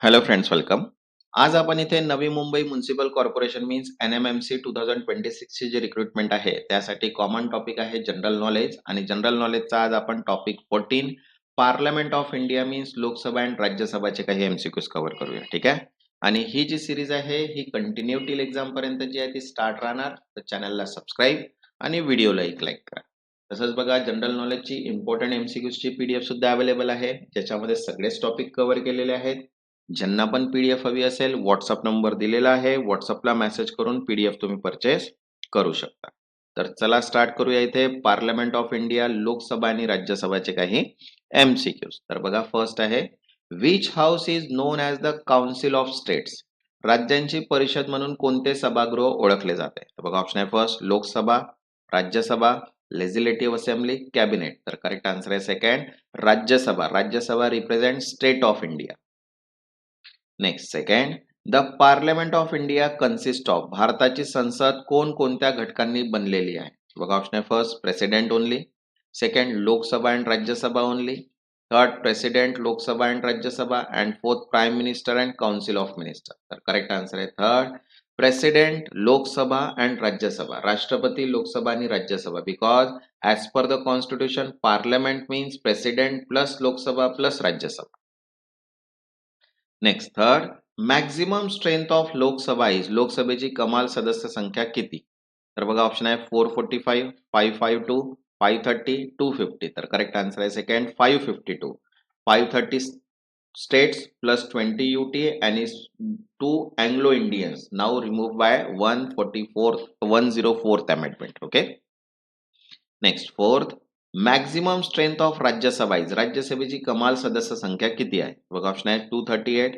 Hello friends, welcome. आज आपण इथे Navi Mumbai municipal corporation means NMMC 2026 ची जी रिक्रुटमेंट आहे त्यासाठी कॉमन टॉपिक आहे जनरल नॉलेज आणि जनरल नॉलेजचा आज आपण topic 14 parliament of India means Lok Sabha आणि राज्यसभाचे काही एमसीक्यूज कव्हर करूया. ठीक आहे. आणि ही जी सिरीज आहे ही कंटिन्यू टिल एक्झाम पर्यंत जी आहे ती स्टार्ट राहणार. तर चॅनलला सबस्क्राईब आणि व्हिडिओला एक लाईक करा. तसंच बघा जनरल नॉलेजची इम्पॉर्टंट एमसीक्यूजची पीडीएफ सुद्धा अवेलेबल आहे ज्याच्यामध्ये सगळेच टॉपिक कव्हर केलेले आहेत. ज्यांना पण पीडीएफ हवी असेल व्हॉट्सअप नंबर दिलेला आहे, व्हॉट्सअपला मेसेज करून पीडीएफ तुम्ही परचेस करू शकता. तर चला स्टार्ट करूया. इथे पार्लमेंट ऑफ इंडिया लोकसभा आणि राज्यसभाचे काही एमसीक्यूज. तर बघा फर्स्ट आहे, which house is non as the council of states. राज्यांची परिषद म्हणून कोणते सभागृह ओळखले जाते? तर बघा ऑप्शन आहे first Rajya Sabha, Rajya Sabha, legislative assembly, cabinet. तर करेक्ट आन्सर आहे second Rajya Sabha. Rajya Sabha represent state of India. Next second, the parliament of India consist of. भारताची संसद कोणकोणत्या घटकांनी बनलेली आहे? बघा ऑप्शन आहे first president only, second Lok Sabha and Rajya Sabha only, third president Lok Sabha and Rajya Sabha and fourth prime minister and council of minister. तर correct answer आहे third president Lok Sabha and Rajya Sabha. राष्ट्रपती लोकसभा आणि Rajya Sabha. Because as per the constitution parliament means president plus Lok Sabha plus Rajya Sabha. Next third, maximum strength of Lok Sabha is. लोकसभेची कमाल सदस्य संख्या किती? तर बघा ऑप्शन आहे 445, 552, 530, 250. तर करेक्ट आन्सर आहे second 552. 530 states plus 20 UT and is 2 Anglo-Indians now removed by 104th amendment. Okay. Next fourth, maximum strength of Rajya Sabha is. राज्यसभेची कमाल सदस्य संख्या किती आहे? बघा ऑप्शन आहे 238,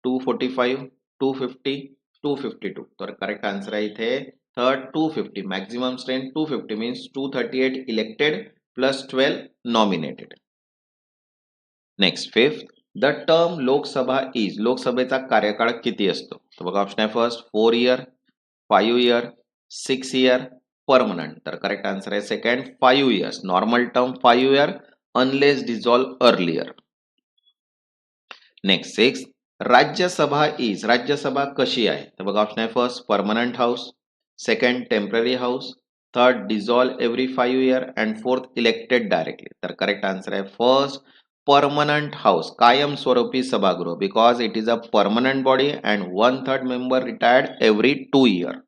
245, 250, 252. तर करेक्ट आन्सर आहे इथे third 250. Maximum strength 250 means 238 elected plus 12 nominated. Next fifth, the term Lok Sabha is. लोकसभेचा कार्यकाळ किती असतो? तर बघा ऑप्शन आहे first 4 year, 5 year, 6 year, permanent. तर करेक्ट आन्सर आहे second 5 years. Normal term 5 year unless dissolve earlier. Next six, Rajya Sabha is. Rajya Sabha कशी आहे? तर बघा ऑप्शन आहे first permanent house, second temporary house, third dissolve every 5 year and fourth elected directly. तर correct answer आहे first permanent house, कायमस्वरूपी सभागृह. Because it is a permanent body and 1/3 member retired every 2 year.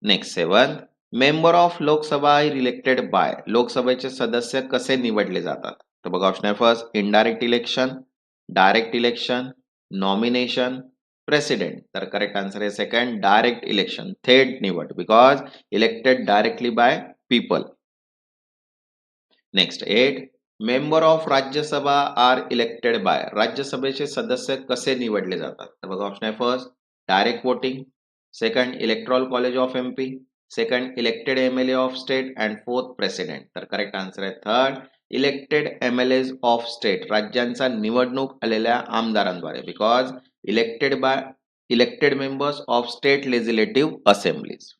Next seven, member of Lok Sabha is elected by. लोकसभेचे सदस्य कसे निवडले जातात? तर बघा ऑप्शन आहे first indirect election, direct election, nomination, president. तर करेक्ट आन्सर आहे सेकंड डायरेक्ट इलेक्शन, थेट निवड. Because elected directly by people. Next eight, member of Rajya Sabha are elected by. राज्यसभेचे सदस्य कसे निवडले जातात? तर बघा ऑप्शन आहे first direct voting, second electoral college of MP, second elected MLA of state and fourth president. तर करेक्ट आन्सर आहे third elected MLA of state. राज्यांचा निवडणूक आलेल्या आमदारांद्वारे. Because elected members of state legislative assemblies.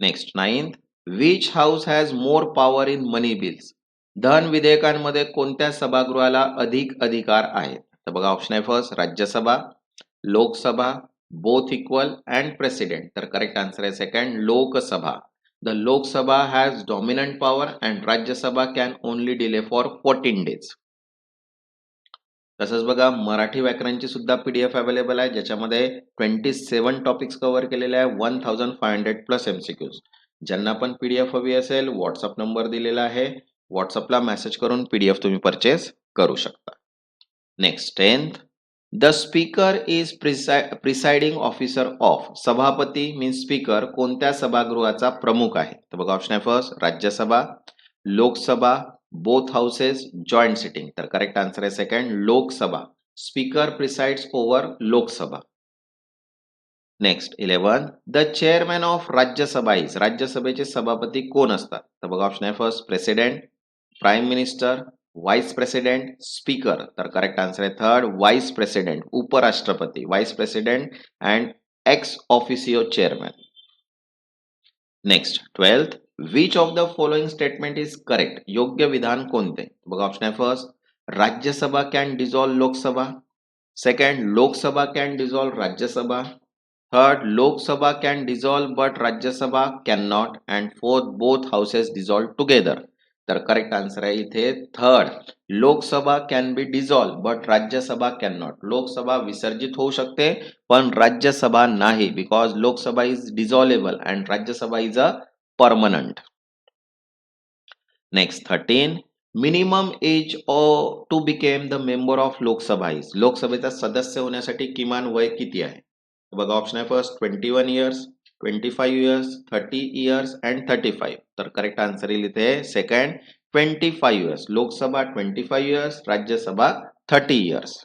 Next ninth, which house has more power in money bills. धन विधेयकांमध्ये कोणत्या सभागृहाला अधिक अधिकार आहेत? तर बघा ऑप्शन आहे first Rajya Sabha, Lok Sabha, both equal and president. तर करेक्ट आन्सर आहे second Lok Sabha. The Lok Sabha has dominant power and Rajya Sabha can only delay for 14 days. तसंच बघा मराठी व्याकरणची सुद्धा पीडीएफ अवेलेबल आहे ज्याच्यामध्ये 27 टॉपिक्स कव्हर केलेले आहे, 1500 प्लस एमसीक्यूज. ज्यांना पण पीडीएफ हवी असेल व्हॉट्सअप नंबर दिलेला आहे, व्हॉट्सअपला मेसेज करून पीडीएफ तुम्ही परचेस करू शकता. Next 10th, the speaker is presiding officer of. सभापती मीन्स स्पीकर कोणत्या सभागृहाचा प्रमुख आहे? तर बघा ऑप्शन आहे first Rajya Sabha, Lok Sabha, both houses, joint sitting. तर करेक्ट आन्सर आहे second Lok Sabha. Speaker presides over Lok Sabha. Next 11, the chairman of Rajya Sabha is. राज्यसभेचे सभापती कोण असतात? तर बघा ऑप्शन आहे first president, prime minister, vice president, speaker. तर करेक्ट आन्सर आहे थर्ड व्हाईस प्रेसिडेंट, उपराष्ट्रपती, vice president and ex officio chairman. Next 12th, which of the following statement is correct. योग्य विधान कोणते? बघा ऑप्शन आहे first Rajya Sabha can dissolve Lok Sabha, second, Lok Sabha can dissolve Rajya Sabha. Third, Lok Sabha can dissolve but Rajya Sabha can not. And fourth, both houses dissolve together. तर correct answer आहे इथे third, Lok Sabha can be dissolve but Rajya Sabha can not. Lok Sabha विसर्जित होऊ शकते पण राज्यसभा नाही, because Lok Sabha is डिझॉल्वेबल and Rajya Sabha is a permanent. Next 13, minimum age to became the member of Lok Sabha is. लोकसभेचा सदस्य होण्यासाठी किमान वय किती आहे? बघा ऑप्शन आहे first 21 years, 25 years, 30 years and 35. तर करेक्ट आन्सर येईल इथे second 25 years. Lok Sabha 25 years, Rajya Sabha 30 years.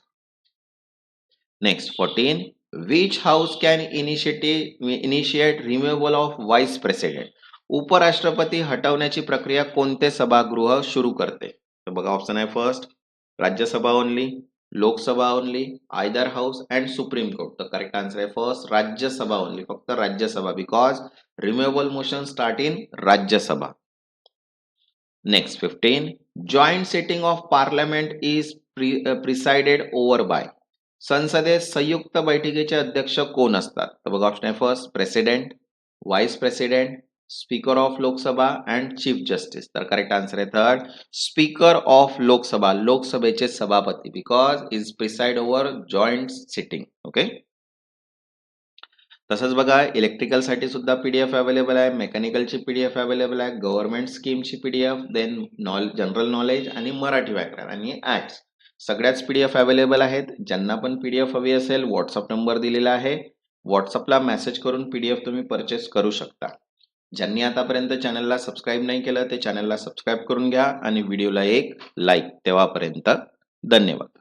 Next 14, which house can initiate removal of vice president. उपराष्ट्रपती हटवण्याची प्रक्रिया कोणते सभागृह सुरू करते? तर बघा ऑप्शन आहे first Rajya Sabha only, Lok Sabha only, either house and supreme court. तर करेक्ट आन्सर आहे फर्स्ट राज्यसभा ओनली, फक्त Rajya Sabha, because removal motion start in Rajya Sabha. Next 15, joint sitting of parliament is presided over by. संसदेत संयुक्त बैठकीचे अध्यक्ष कोण असतात? तर बघा ऑप्शन आहे first president, vice president, speaker of Lok Sabha and chief justice. तर करेक्ट आन्सर आहे थर्ड स्पीकर ऑफ लोकसभा, लोकसभेचे सभापती, because is preside over joint sitting. Okay. तसंच बघा इलेक्ट्रिकल साठी सुद्धा पीडीएफ अवेलेबल आहे, मेकॅनिकलची पीडीएफ अवेलेबल आहे, गव्हर्नमेंट स्कीमची पीडीएफ, देन जनरल नॉलेज आणि मराठी व्याकरण आणि ऍक्ट्स सगळ्याच पीडीएफ अवेलेबल आहेत. ज्यांना पण पीडीएफ हवी असेल व्हॉट्सअप नंबर दिलेला आहे, व्हॉट्सअपला मेसेज करून पीडीएफ तुम्ही परचेस करू शकता. ज्यांनी आतापर्यंत चॅनलला सबस्क्राईब नाही केलं ते चॅनलला सबस्क्राईब करून घ्या आणि व्हिडिओला एक लाईक. तेव्हापर्यंत धन्यवाद.